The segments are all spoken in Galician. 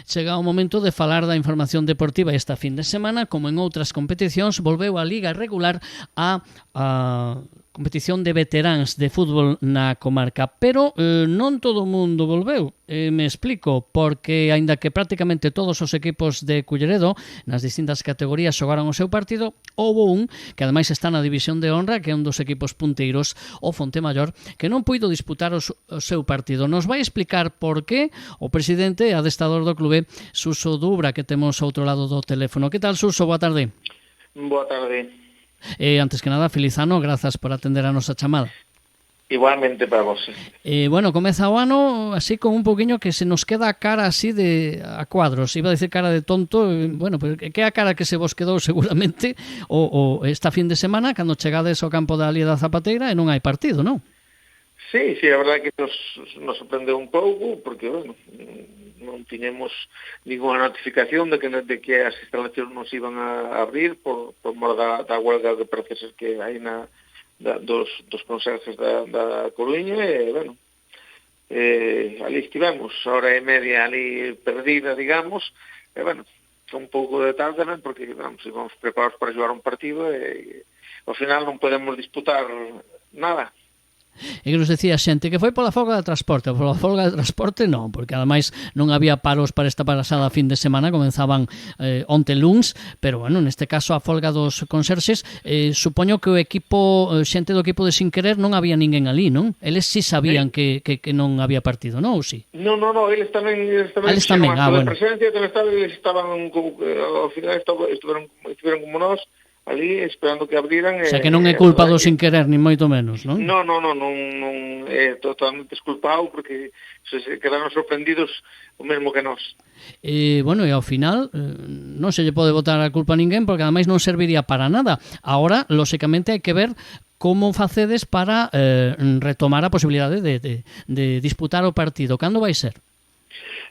Chega o momento de falar da información deportiva esta fin de semana. Como en outras competicións, volveu a Liga regular a competición de veteráns de fútbol na comarca, pero non todo o mundo volveu. Me explico, porque aínda que prácticamente todos os equipos de Culleredo nas distintas categorías xogaron o seu partido, houbo un que ademais está na división de honra, que é un dos equipos punteiros, o Fontemayor, que non puido disputar o seu partido. Nos vai explicar por qué o presidente e adestador do clube, Suso Dubra, que temos ao outro lado do teléfono. Que tal, Suso? Boa tarde. Boa tarde. Antes que nada, feliz ano, grazas por atender a nosa chamada. Igualmente para vos. Bueno, comeza o ano así con un poquinho que se nos queda a cara así a cuadros. Iba a decir cara de tonto, bueno, pero que é a cara que se vos quedou seguramente o esta fin de semana cando chegades ao campo da Lía da Zapateira e non hai partido, non? Sí, a verdade é que nos sorprendeu un pouco, porque, bueno, non tiñemos ninguna notificación de que as instalacións nos iban a abrir por mor da huelga de parece que hai dos conserjes da Coruña, e, bueno, ali estivemos, hora e media ali perdida, digamos, e, bueno, un pouco de tarde, ¿no? Porque, vamos, íbamos preparados para xogar un partido e, ao final, non podemos disputar nada. E que nos decía xente que foi pola folga de transporte. Pola folga de transporte non, porque ademais non había paros para esta pasada fin de semana, comenzaban onte luns, pero bueno, neste caso a folga dos conserxes, supoño que o equipo, xente do equipo de Sin Querer non había ninguén ali, non? Eles sí sabían que non había partido, non? Ou sí? Non, eles tamén bueno. Presencia, eles estaban ao final estiveron como nós, ali esperando que abriran. O sea, que non é culpa do Sin Querer, nin moito menos, non? Non, é totalmente desculpado, porque se quedaron sorprendidos o mesmo que nós. Bueno, e ao final non se lle pode botar a culpa a ninguén, porque ademais non serviría para nada. Ahora, lóxicamente, hai que ver como facedes para retomar a posibilidade de disputar o partido. Cando vai ser?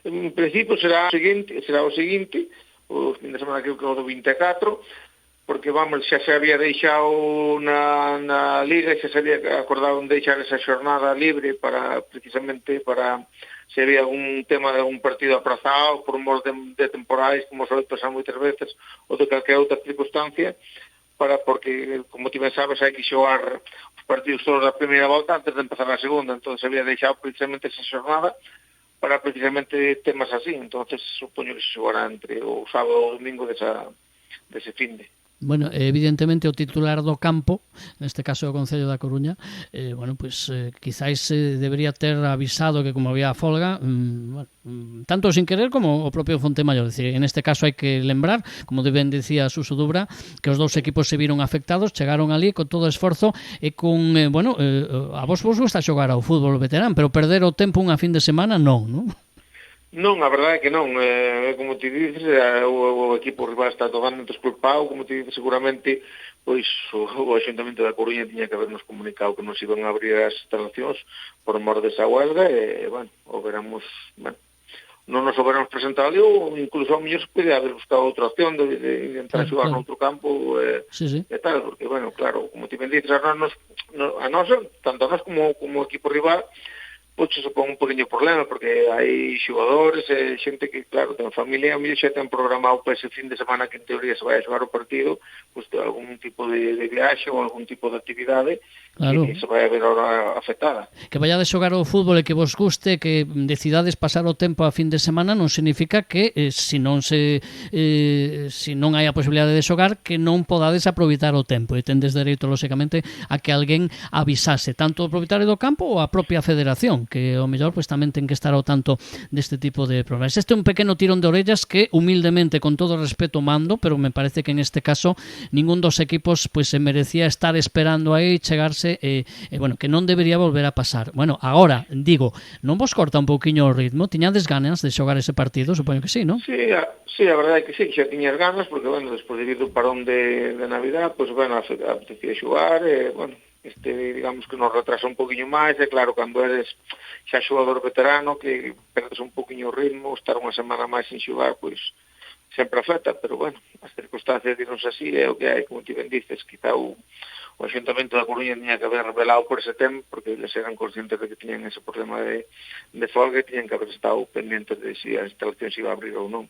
En principio será o seguinte, o fin de semana creo que o do 24, porque, vamos, xa se había deixado na Liga, xa se había acordado en deixar esa xornada libre precisamente para se había algún tema de algún partido aprazado por mor de temporais, como soe pasar moitas veces, ou de calquera outra circunstancia, porque, como ti ben sabes, hai que xogar os partidos todos da primeira volta antes de empezar a segunda, entón se había deixado precisamente esa xornada para precisamente temas así, entón supoño que se xogará entre o sábado ou o domingo dese finde. Bueno, evidentemente o titular do campo, neste caso o Concello da Coruña, bueno, pues quizáis debería ter avisado que como había folga, bueno, tanto Sin Querer como o propio Fontemayor. Decir, en este caso hai que lembrar, como ben decía Suso Dubra, que os dous equipos se viron afectados, chegaron ali con todo o esforzo e con, bueno, a vos gusta xogar ao fútbol veterán, pero perder o tempo unha fin de semana non? Non, a verdade é que non, como ti dices, o equipo rival está totalmente desculpado, como ti dices, seguramente pois o Axuntamento da Coruña tiña que habernos comunicado que nos iban a abrir as instalacións por mor desa huelga, e, bueno, non nos houberamos presentado ali, ou incluso ao mellor se pode haber buscado outra opción de entrar a xogar noutro campo, sí. E tal, porque, bueno, claro, como ti ben dices, a nós, tanto a nós como o equipo rival, pois se supón un poquinho problema, porque hai xogadores, xente que, claro, ten familia, a mellor xa ten programado para ese fin de semana que en teoría se vai a xogar o partido, pois algún tipo de viaxe ou algún tipo de actividade, claro, que se vai a ver ahora afectada. Que vayades xogar ao fútbol e que vos guste, que decidades pasar o tempo a fin de semana, non significa que se non hai a posibilidade de xogar, que non podades aproveitar o tempo, e tendes dereito, lóxicamente, a que alguén avisase, tanto o propietario do campo ou a propia federación, que ao mellor pues, tamén ten que estar ao tanto deste tipo de problemas. Este é un pequeno tirón de orellas que humildemente, con todo respeto, mando, pero me parece que en este caso ningún dos equipos pues, se merecía estar esperando aí chegarse, bueno, que non debería volver a pasar. Bueno, agora, digo, non vos corta un pouquiño o ritmo? Tiñades ganas de xogar ese partido? Supoño que sí, non? Sí, a verdade é que sí, xa tiñas ganas, porque, bueno, despois de ir do parón de Navidad, pues, bueno, apetecía xogar, bueno, digamos que nos retrasa un poquinho máis, e claro, cando eres xa xogador veterano, que perdes un poquinho o ritmo, estar unha semana máis sin xogar, pois sempre afecta, pero bueno, as circunstancias dinos así, é o que hai, como ti ben dices, quizá o o Ayuntamento da Coruña tiña que haber revelado por ese tema, porque eles eran conscientes de que tiñan ese problema de folga e tiñan que haber estado pendentes de se a instalación se iba a abrir ou non.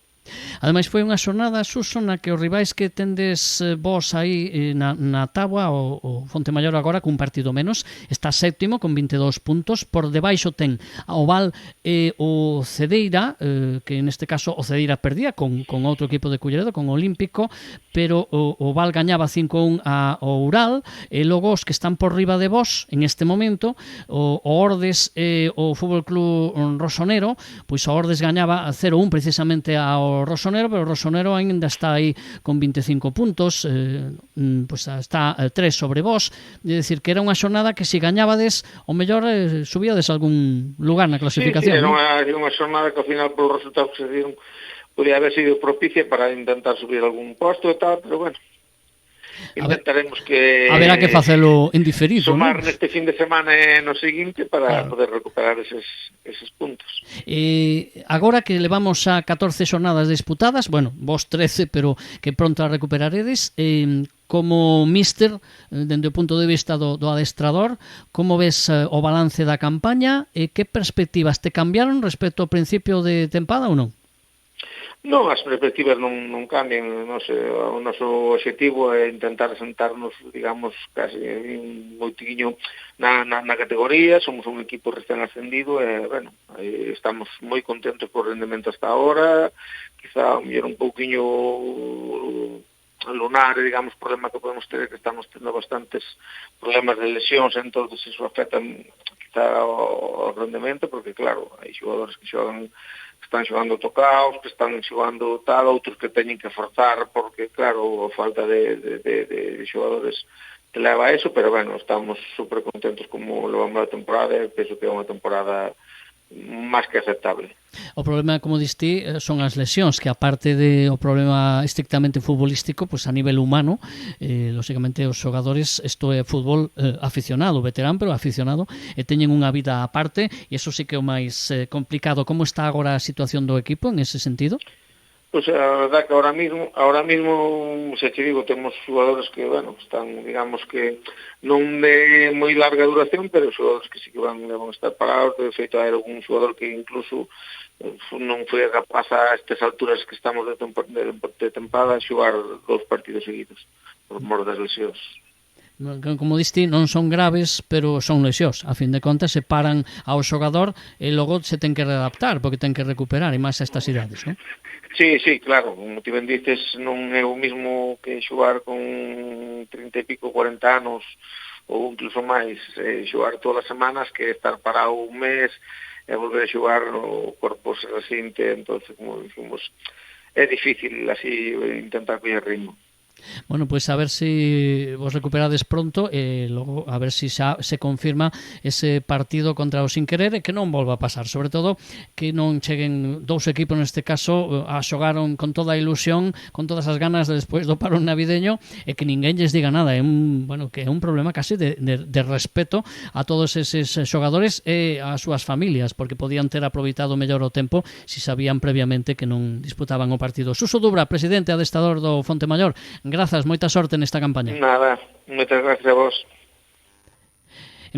Ademais foi unha xornada, Suso, na que os rivais que tendes vos aí na táboa, o Fontemayor agora cun partido menos, está séptimo con 22 puntos, por debaixo ten o Val e o Cedeira, que neste caso o Cedeira perdía con outro equipo de Culleredo, con o Olímpico, pero o Val gañaba 5-1 ao Ural, e logo os que están por riba de vos en este momento, o Ordes e o Fútbol Club Rosonero, pois o Ordes gañaba 0-1 precisamente ao Rosonero, pero o Rosonero ainda está aí con 25 puntos, pois está 3 sobre vos, é dicir que era unha xornada que se gañabades, o mellor subíades a algún lugar na clasificación. Sí, era unha xornada que ao final polo resultado que se dieron podía haber sido propicia para intentar subir algún posto e tal, pero bueno, intentaremos que haberá que facelo en diferido, sumar neste fin de semana e no seguinte para poder recuperar eses puntos. Agora que levamos a 14 xornadas disputadas, bueno, vos 13, pero que pronto a recuperaredes, como míster, dende o punto de vista do adestrador, como ves o balance da campaña e que perspectivas te cambiaron respecto ao principio de tempada ou non? Non, as perspectivas non cambian. O noso objetivo é intentar sentarnos, digamos, casi moitiño na categoría. Somos un equipo recén ascendido e, bueno, estamos moi contentos por o rendemento hasta ahora. Quizá mellor un pouquiño lunar, digamos, problema que podemos ter, que estamos tendo bastantes problemas de lesións, entonces iso afecta quizá o rendemento, porque claro, hai xogadores que están xogando tocaos, que están xogando tal, outros que teñen que forzar, porque claro, a falta de xogadores te leva a eso, pero bueno, estamos super contentos como levamos a temporada e penso que é unha temporada máis que aceptable. O problema, como diste, son as lesións, que aparte de o problema estrictamente futbolístico, pues a nivel humano, lógicamente os xogadores, isto é fútbol aficionado, veterán, pero aficionado, e teñen unha vida aparte, e eso sí que é o máis complicado. Como está agora a situación do equipo en ese sentido? Pois a verdad que ahora mismo, se te digo, temos xogadores que, bueno, están, digamos que non de moi larga duración, pero xogadores que sí que van a estar parados. De feito, hai algún xogador que incluso non foi capaz a estas alturas que estamos de tempada a xogar 2 partidos seguidos por mor das lesións. Como diste, non son graves, pero son lesións. A fin de contas, se paran ao xogador e logo se ten que readaptar, porque ten que recuperar, e máis a estas idades, non? Sí, claro, como ti ben dices, non é o mismo que xogar con 30 e pico, 40 anos ou incluso máis, xogar todas as semanas que estar parado un mes e volver a xogar, o corpo se resinte. Entonces, como dicimos, é difícil así intentar coller ritmo. Bueno, pues a ver si vos recuperades pronto e logo a ver si xa se confirma ese partido contra o Sin Querer e que non volva a pasar, sobre todo que non cheguen dous equipos neste caso a xogaron con toda a ilusión, con todas as ganas despois do paro navideño e que ninguén lles diga nada. É un problema casi de respeto a todos eses xogadores e as súas familias, porque podían ter aproveitado mellor o tempo si sabían previamente que non disputaban o partido. Suso Dubra, presidente adestrador do Fontemayor, grazas, moita sorte nesta campaña. Nada, moitas gracias a vos.